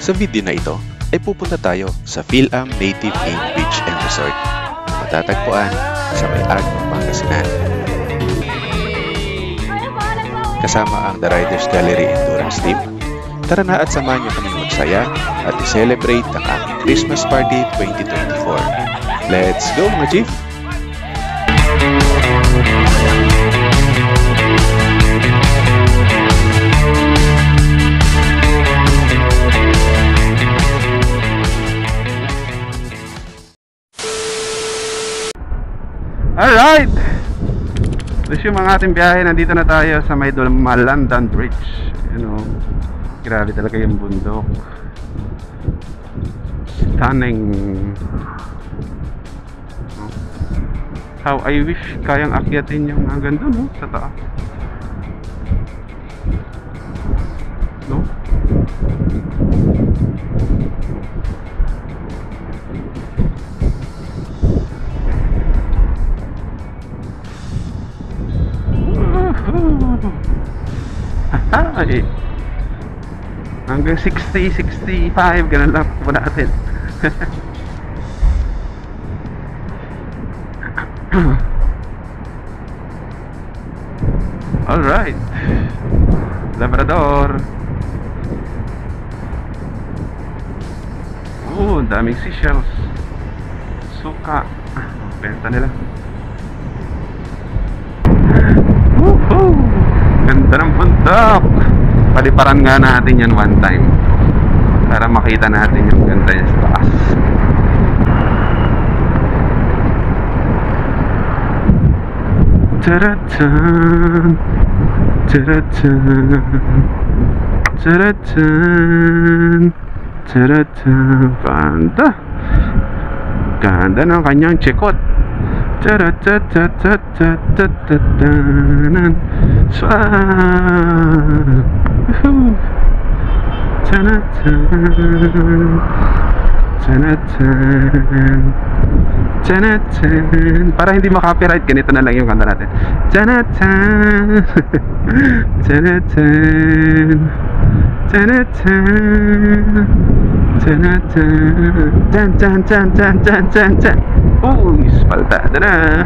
Sa video na ito ay pupunta tayo sa Phil-Am Native Cave Beach and Resort na matatagpuan sa may-ari ng Pangasinan. Kasama ang The Riders Gallery Endurance Team, tara na at samahan niyo kaming magsaya at i-celebrate ang aking Christmas Party 2024. Let's go mga Chief! Alright! Resume ang ating biyahe. Nandito na tayo sa may Malandan Bridge. You know, grabe talaga yung bundok. Stunning. How I wish kayang akyatin yung hanggang doon, no? Sa taas. No? Ay. Hanggang 60, 65 ganun lang po natin. Alright, Labrador. Daming seashells. Suka. Benta nila. Woohoo! Ganda ng bundok. Paliparan nga natin yan one time para makita natin yung ganda niya sa taas. Taratan, taratan, taratan, taratan. Ganda. Ganda ng kanyang chikot. Taratatatatatatatatanan. Swag. Tanatan. Tanatan. Tanatan. Para hindi makapiright, ganito na lang yung kanta natin. Tanatan. Tanatan. Tanatan. Tanatan. Tan tan tan tan tan tan tan. Ispaltada na.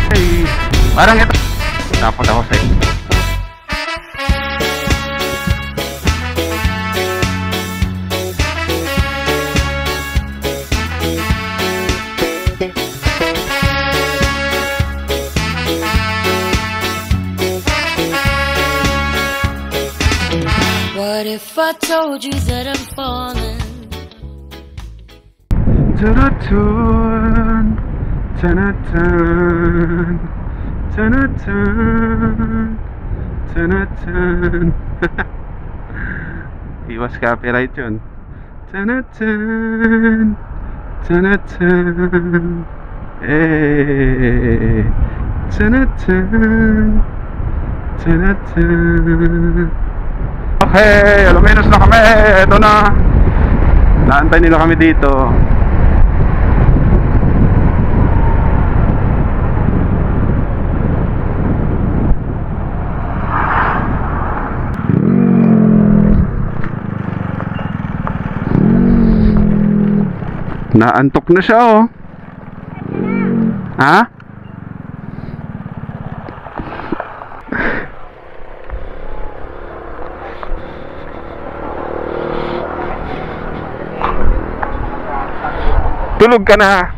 Hey, parang ito. Tapos ako sa ito. What if I told you that I'm falling? Tanatan, tanatan, tanatan, tanatan. Iwas copyright yun. Tanatan, tanatan, eh, tanatan, tanatan. Okay, aluminos na kami. Ito na. Naantay nila kami dito. Naantok na siya, oh. Ha? Tulog ka na.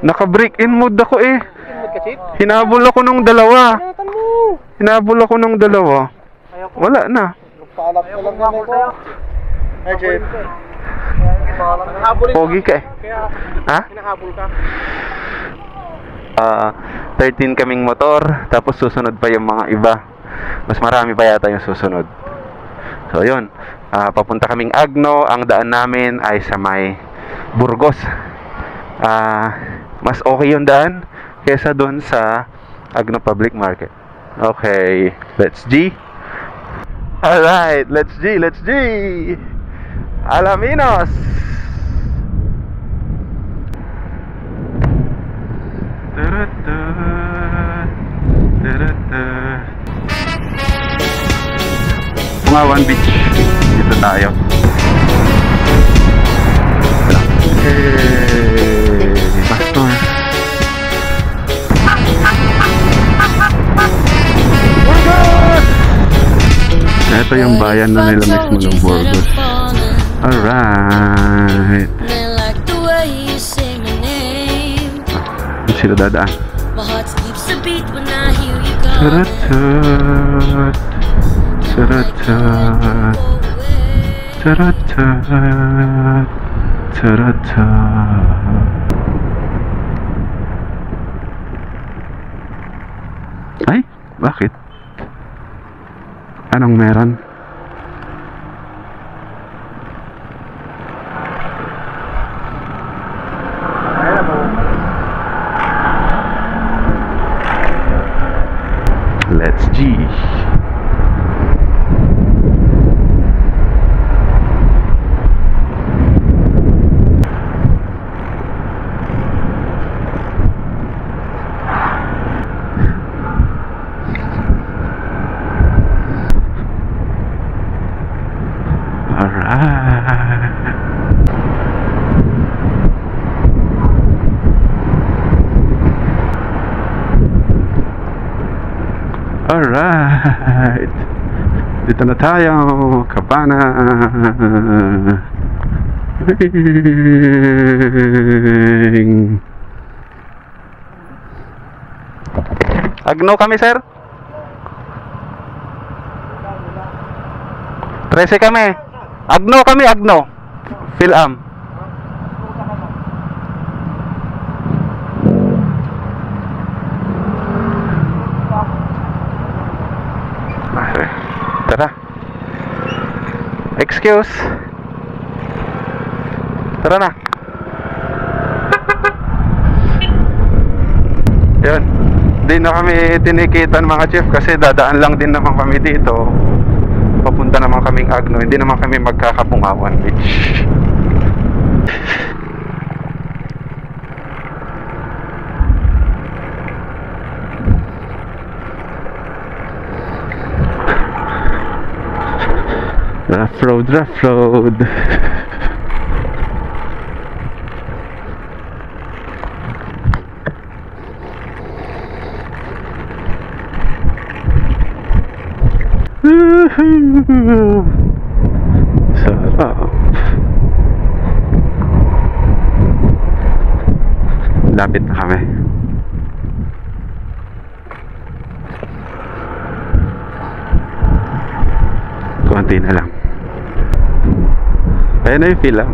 Naka-break in mode ako eh. Hinabol ako nung dalawa. Wala na. Pogi ka eh. Ha? 13 kaming motor. Tapos susunod pa yung mga iba. Mas marami pa yata yung susunod. So yun, papunta kaming Agno. Ang daan namin ay sa may Burgos. Mas okay yung daan kesa doon sa Agno Public Market. Okay, let's G. Alright, let's G. Alaminos. Tarata. Kapungawan Beach. Dito tayo. Hey, Pastor. Ito yung bayan na nila mismo ng Burgos. Alright. Saan sila dadaan? Taratat. Taratat. Taratat. Taratat. Ay, bakit? Anong meron? Let's G. Alright. Dito na tayo, Cabana. Agno kami, sir? 13 kami. Agno kami, Agno. Phil-Am. Tara. Excuse. Tara na. Yun. Hindi na kami tinikitan mga chief kasi dadaan lang din naman kami dito. Papunta naman kaming Agno. Hindi naman kami magkakapungawan beach. Rough road, rough road. Sarap. Lapit na kami. Konti na lang. Ayan na yung Phil-Am.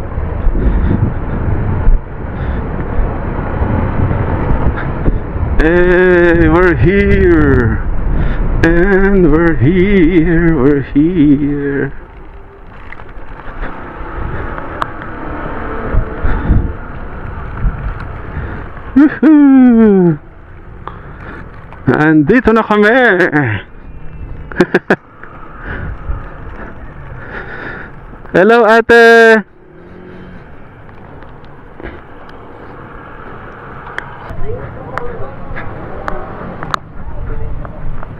Hey, we're here. And we're here. We're here. Woohoo! Andito na kami. Hello, ate.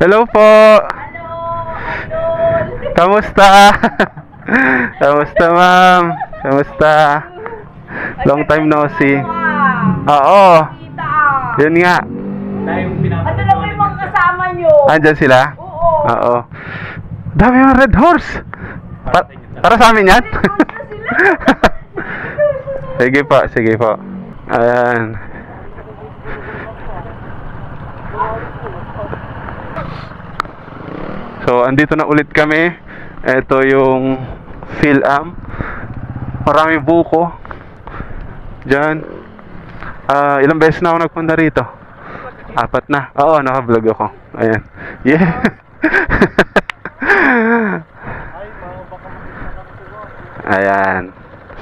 Hello po. Kamusta? Kamusta, ma'am? Kamusta? Long time no see. Oo. Yun nga. Ano lang yung mga kasama nyo? Andyan sila? Oo. Oo. Dami mga red horse. Para sa amin yan? Sige po, sige po. Ayan. So, andito na ulit kami. Ito yung Phil-Am. Maraming buko. Diyan. Ilang beses na ako nagpunta rito? 4 na. Oo, naka-vlog ako. Ayan. Yeah. Ayan.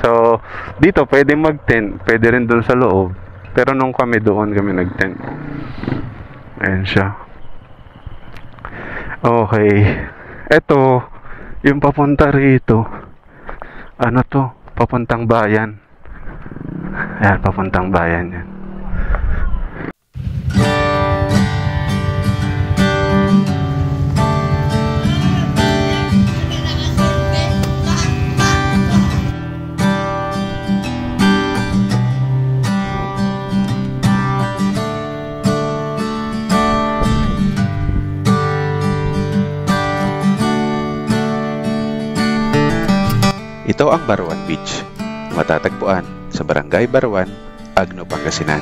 So, dito pwede mag-tent. Pwede rin doon sa loob. Pero nung kami doon kami nag-tent. Ayan siya. Okay. Ito, yung papunta rito. Ano to? Papuntang bayan. Ayan, papuntang bayan yan. Ito ang Baruan Beach, matatagpuan sa Barangay Baruan, Agno, Pangasinan.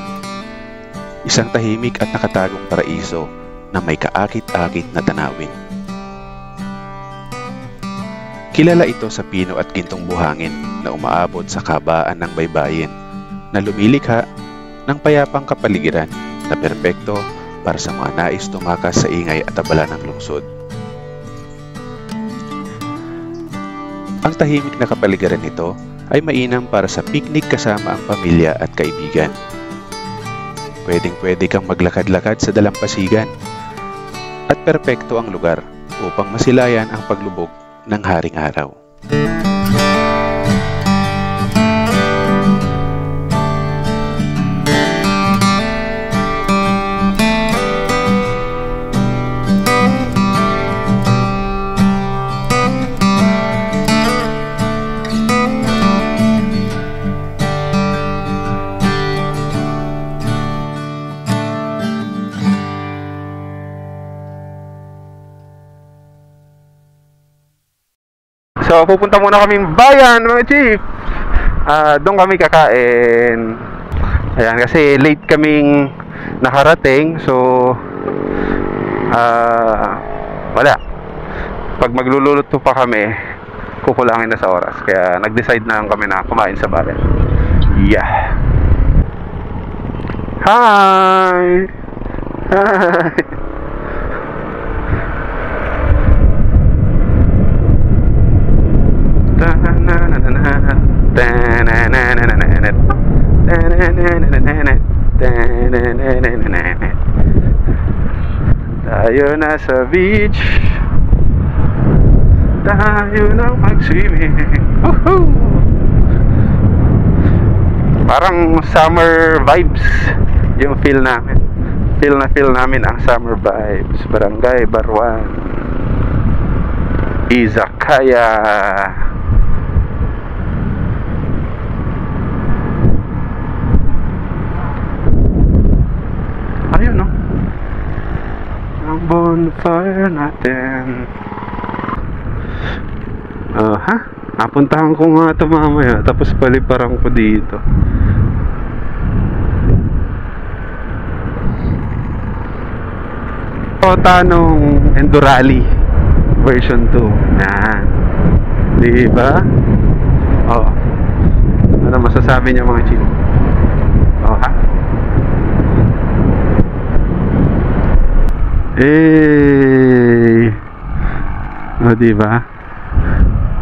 Isang tahimik at nakatagong paraiso na may kaakit-akit na tanawin. Kilala ito sa pino at gintong buhangin na umaabot sa kabaan ng baybayin na lumilikha ng payapang kapaligiran na perpekto para sa mga nais tumakas sa ingay at abala ng lungsod. Ang tahimik na kapaligiran nito ay mainam para sa picnic kasama ang pamilya at kaibigan. Pwedeng-pwede kang maglakad-lakad sa dalampasigan at perpekto ang lugar upang masilayan ang paglubog ng haring araw. So, pupunta muna kaming bayan, mga chief. Doon kami kakain. Ayan, kasi late kaming nakarating. So, wala. Pag magluluto pa kami, kukulangin na sa oras. Kaya nag-decide na kami na kumain sa bayan. Yeah. Hi! Hi! Tayo na sa beach, tayo na mag-swimming. Woohoo! Parang summer vibes yung feel namin. Feel namin ang summer vibes. Barangay Baruan, Izakaya. Ayun, no? Ang bonfire natin. Napuntahan ko nga ito mamaya. Tapos paliparang ko dito. Tanong Endurali version 2. Yan. Diba? Oh. Ano masasabi niya, mga chief? Oh, ha? Oh, diba?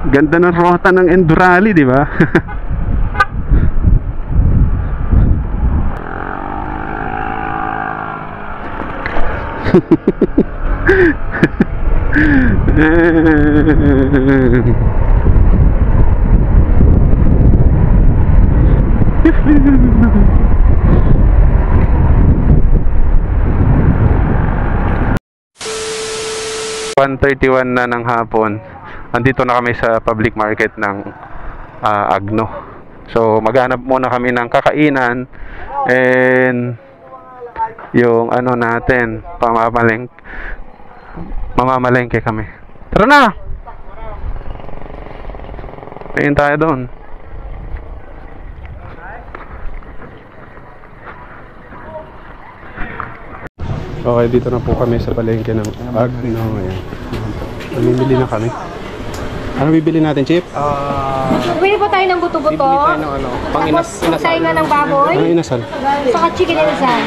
Ganda ng rota ng Endurali, diba? (1:31) na ng hapon. Andito na kami sa public market ng Agno. So maghanap muna kami ng kakainan and yung ano natin, mamamalengke kami. Tara na! Tingin tayo doon. Okay, dito na po kami sa palengke ng Agno. Namimili na kami. Ano bibili natin, Chip? Bili po tayo ng buto-buto. Bibili tayo ng ano? Tapos tayo nga ng baboy. Ano inasal? Saka chicken inasal.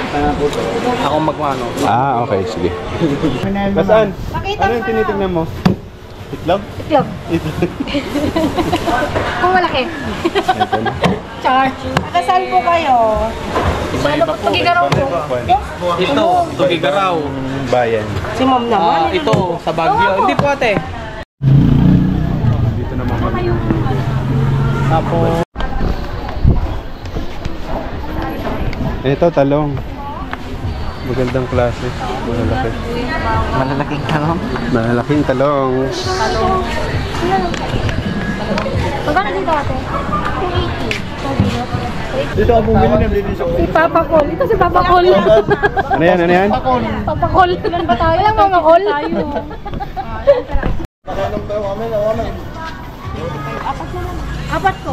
Ako magmano. Okay, sige. Basaan? Ano yung tinitingnan mo? Itlog? Itlog. Kung malaki. Char. Kasal po kayo? Ano po? Tugigaraw po. Ito, Tugigaraw. Bayan. Si mom naman. Ito, sa Baguio. Hindi po ate. Dito naman kami. Tapos, Ito, talong. Magandang klase. Malalaki. malalaking talong. Malalaking talong. Magkano dito ate? 280. Dito ang bumili na bili sa Si Papa Col. Ito si Papa Col. Ano yan? Ano yan? Papa Col. Ilan ba tayo? Walang mga Col. Apat ko.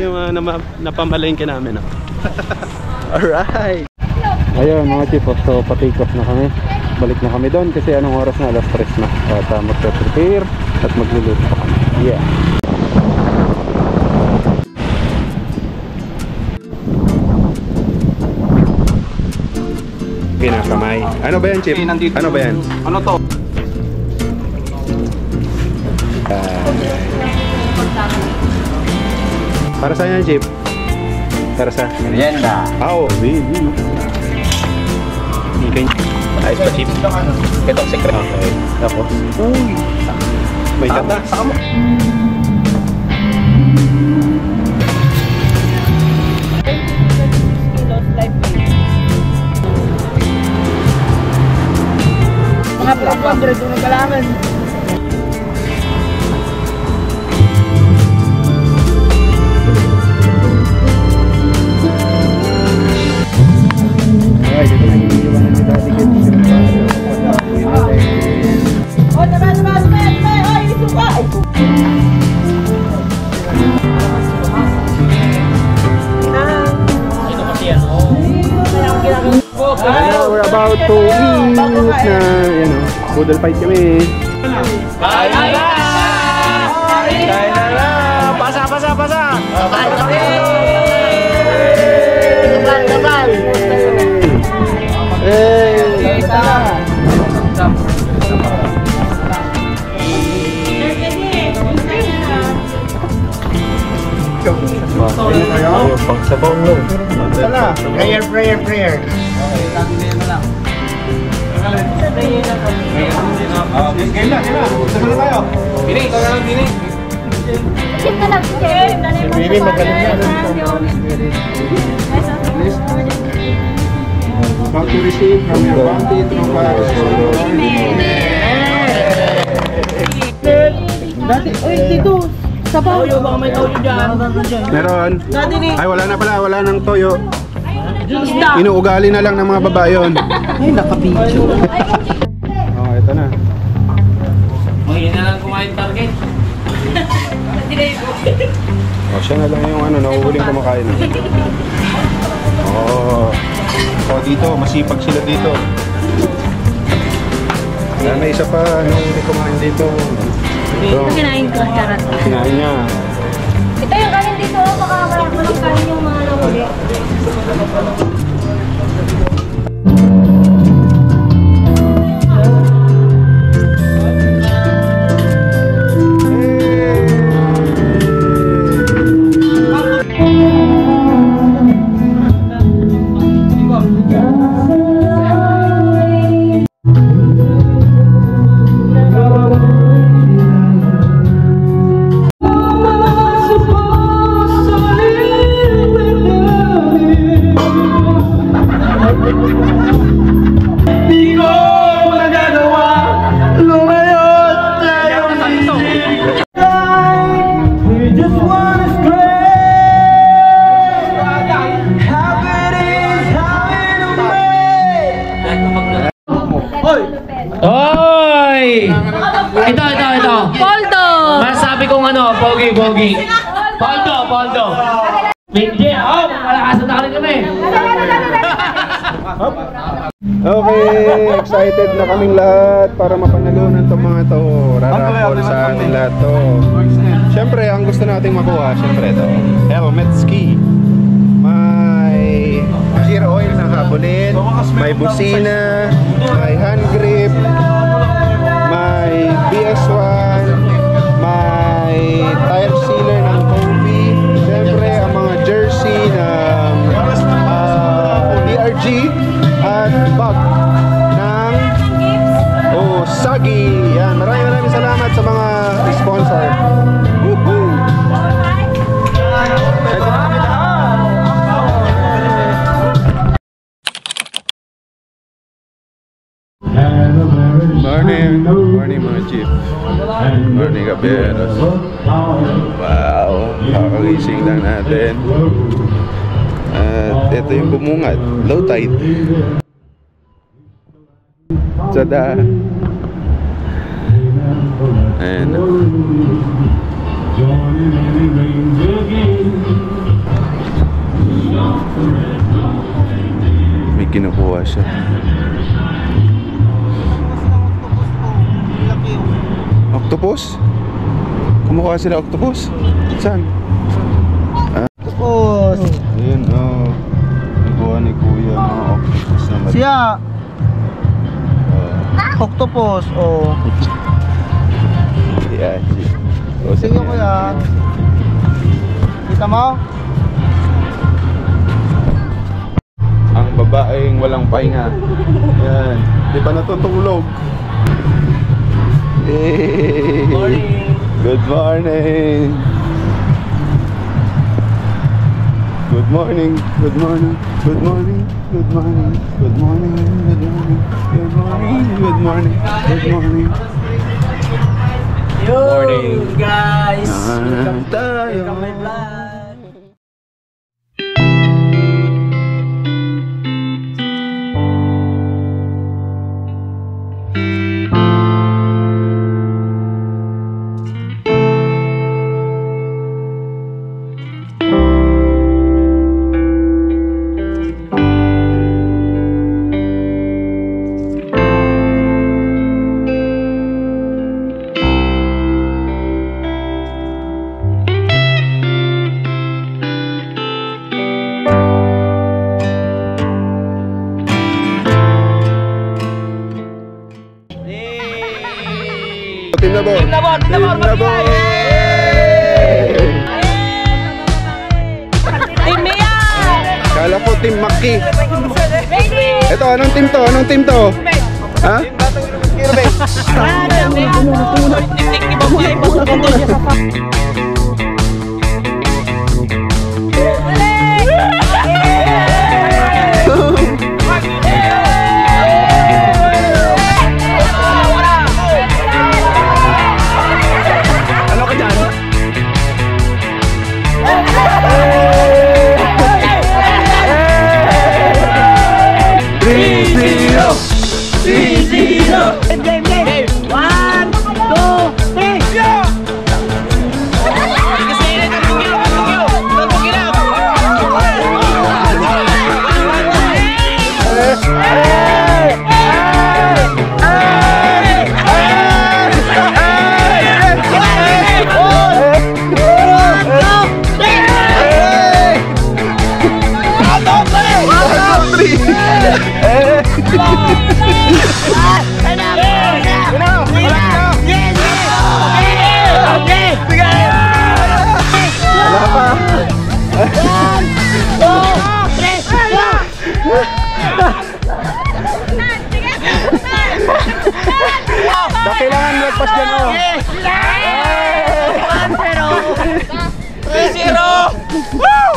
Yung mga napamalengke namin. Alright. Ayun mga chief, so pa-take off na kami. Balik na kami doon kasi anong oras na? Alas 3 na. At magpe-prepare at magluluto pa kami. Yeah. Pinakamay. Ano ba yan, Chip? Ano ba yan? Ano to? Para saan yan, Chip? Para sa? Merienda. Oh, really? Okay. Ayos pa, Chip? Itong secret. Okay. Tapos? Uy! May tata. Mga 200 yung nagkalaman. Alright, ito na yung iniwanan ni Daddy Kids. Oh, tama. Ay, isuka. Ito kasi yan. Now we're about to eat na, poodle fight kami. Kain na! Pasa! Hey! Pagsabaw mo. Prayer. Game na. Sabay tayo. Bining, ikaw na lang, Bining. Chip na lang, Chip. Bibi, magaling yan. About to receive from your bounty through Christ. Dati, uy, dito. Sabaw. Toyo, baka may toyo dyan. Meron. Dati ni. Ay, wala na pala. Wala nang toyo. Isda. Inuugali na lang ng mga babae yun. Ay, nakabidyo. Oh, ito na. Yun na lang kumain target. Oh, siya na lang yung nahuhuling kumakain. Oh. So dito, masipag sila dito. May isa pa, nahuhuling kumain dito. Ito. Kinain ko, charot. Kinain niya. Ito yung kanin dito, baka walang kanin yung mga nahuli. Hoy! Ito. Poldo! Masasabi kong pogi. Poldo. Hindi, malakas na takalin kami. Okay, excited na kaming lahat para mapanalunan tong mga to. Rarapol sa atin lahat to. Siyempre, ang gusto nating makuha, siyempre to. Helmet ski. May gear oil na habulin. May busina. May hand grip. May BS1. May tire sealer ng Kobe. Siyempre, ang mga jersey ng DRG. At bag ng Sagi. Yan, maraming salamat sa mga sponsor. Woohoo! Morning mga chief. Morning kaberos. Wow, kakagising lang natin. At ito yung bumungad, low tide. Tada! Ayan. May kinukuha siya. Octopus? Kumukuha sila octopus? Saan? Octopus. Ayun, oh. Nakuha ni Kuya mga octopus na mali. Siya. Octopus, oh. Yeah, Sige ko yan. Kita mo? Ang babaeng walang pahinga. Yan. Di ba natutulog? Hey. Good morning. Good morning. Good morning. Good morning. Good morning. Good morning. Good morning. Good morning. Good morning. Good morning. Morning, guys. Tayo. my vlog. Team na ball. Team na ball. Team Mia! Kala ko Team Maki. Ito, anong team to? Anong team to? Ha? Ano ka dyan? Kailangan lagpas dyan, oh. 3-0! Woo!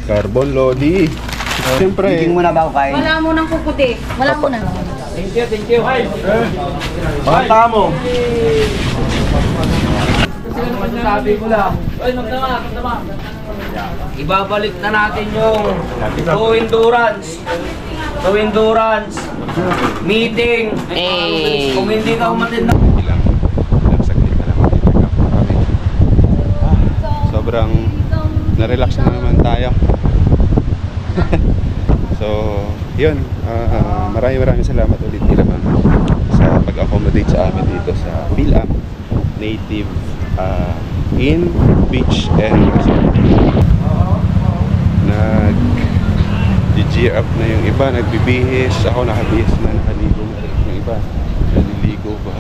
Carbon Lodi. Siyempre. Hindi mo na ba ako kain? Wala mo nang kukuti. Wala mo na. Thank you, thank you. Hi! Pakanta mo! Sabi ko lang. Ay, magtama. Ibabalik na natin yung to endurance meeting. Kung hindi ka umatid na Ilang saglit na lang kami. Sobrang na-relax na naman tayo. So, yun. Maraming salamat ulit nila ma'am sa pag-accommodate sa amin dito sa Bilam Native Inn, Beach and Resort. Nag-gear up na yung iba, nagbibihis. Ako nakabihis na, nakaligo na rin. Yung iba, naliligo ba.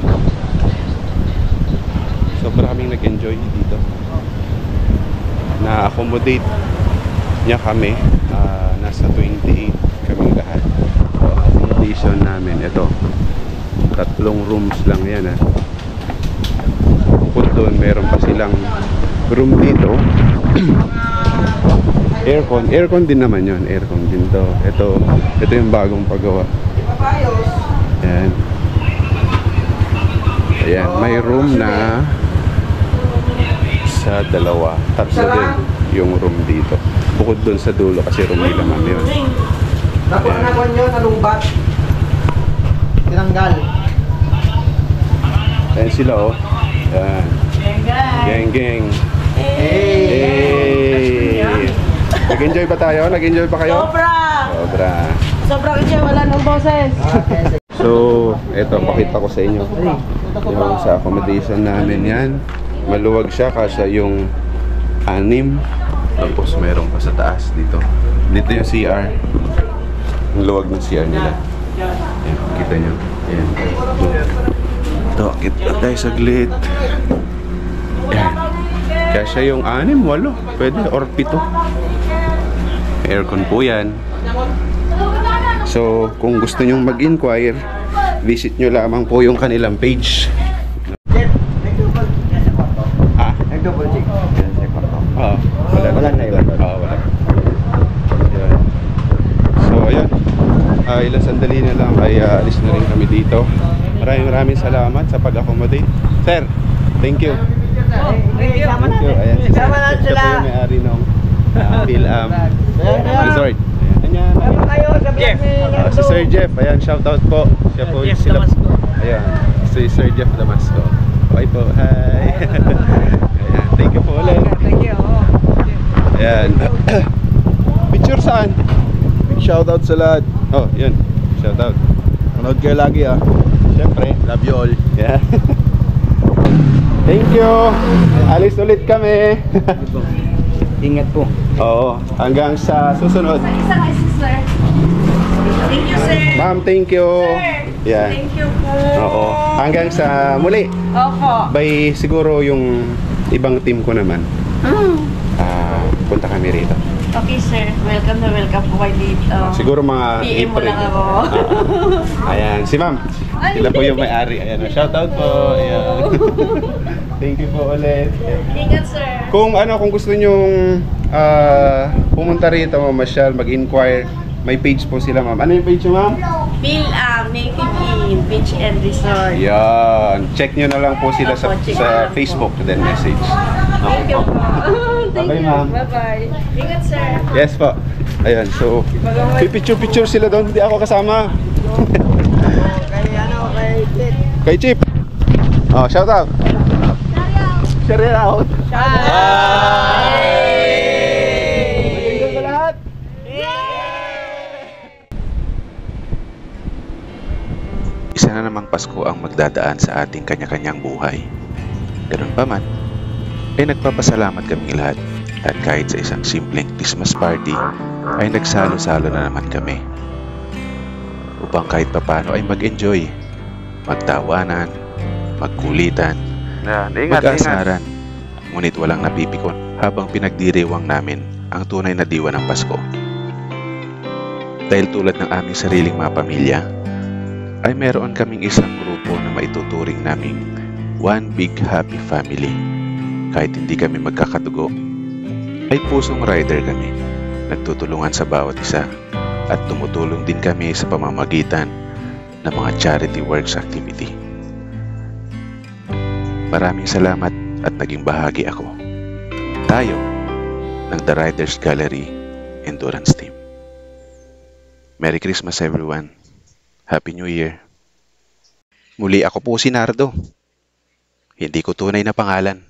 So, maraming nag-enjoy dito. Na-accommodate niya kami. Nasa 28 kaming lahat. So, accommodation namin ito, 3 rooms lang yan, ha. Bukod doon meron pa silang room dito Aircon din naman yun. Aircon din to. Ito yung bagong paggawa. Ayan. Ayan, may room na sa dalawa. Tatlo din yung room dito. Bukod dun sa dulo kasi room nila ma'am yun. Nakuha nyo sa lumbat. Tinanggal. Ayan sila oh. Ayan. Geng. Hey! Nag-enjoy ba tayo? Nag-enjoy ba kayo? Sobra! Sobrang enjoy, wala nang boses. So, eto, pakita ko sa inyo. Yung sa accommodation namin yan. Maluwag siya kasi yung 6. Tapos meron pa sa taas dito. Dito yung CR. Ang luwag ng CR nila. Ayan, kita nyo. Ayan. Ito, kita tayo saglit. Ayan. Kasi yung 6, 8. Pwede, or 7. Aircon po yan. So, kung gusto nyong mag-inquire, visit nyo lamang po yung kanilang page. Nag-double check. Oo, wala na iba. Oo, wala. Ayan. So, ayun. Ilang sandali na lang ay alis na rin kami dito. Maraming salamat sa pag-accommodate. Sir, thank you. Thank you. Ayan, siya po yung may-ari ng Phil-Am Resort. Ayan. Si Sir Jeff, ayan, shoutout po. Siya po sila. Ayan, si Sir Jeff Damasco. Okay po, hi. Ayan, thank you po ulit. Thank you. Ayan. Picture saan? Big shoutout sa lahat. Oh, yun. Shoutout. Manood kayo lagi ah. Siyempre, love you all. Yeah. Thank you. Alis ulit kami. Ingat po. Oo, hanggang sa susunod. Isang sir. Thank you, sir. Ma'am, thank you. Yeah. Thank you po. Oo, hanggang sa muli. Opo. By siguro yung ibang team ko naman. Punta kami rito. Okay, sir. Welcome na welcome po kayo dito. Siguro mga PM mo April. lang ako. Ayan, si ma'am. Sila po yung may-ari. Ayan, shoutout po. Ayan. Thank you po ulit. Ingat, sir. Kung gusto nyong pumunta rito, mamasyal, mag-inquire, may page po sila ma'am. Ano yung page nyo ma'am? Phil-Am Native Inn Beach and Resort. Yan. Check nyo na lang po sila sa Check na lang po. Facebook, then message. Thank you po. Thank Bye, you. ma'am. Bye-bye. Ingat, sir. Yes po. Ayan, so picture sila doon, hindi ako kasama. Kay Chip. Oh, shout out. Share it out. Magandang ba lahat? Isa na namang Pasko ang magdadaan sa ating kanya-kanyang buhay. Ganun pa man, ay nagpapasalamat kaming lahat at kahit sa isang simpleng Christmas party ay nagsalo-salo na naman kami. Upang kahit papano ay mag-enjoy, magtawanan, magkulitan, mag-asaran, ngunit walang napipikon habang pinagdiriwang namin ang tunay na diwa ng Pasko. Dahil tulad ng aming sariling mga pamilya, ay meron kaming isang grupo na maituturing naming one big happy family. Kahit hindi kami magkakadugo, ay pusong rider kami, nagtutulungan sa bawat isa at tumutulong din kami sa pamamagitan ng mga charity works activity. Maraming salamat at naging bahagi ako. Tayo ng The Riders Gallery Endurance Team. Merry Christmas everyone. Happy New Year. Muli ako po si Nardo. Hindi ko tunay na pangalan.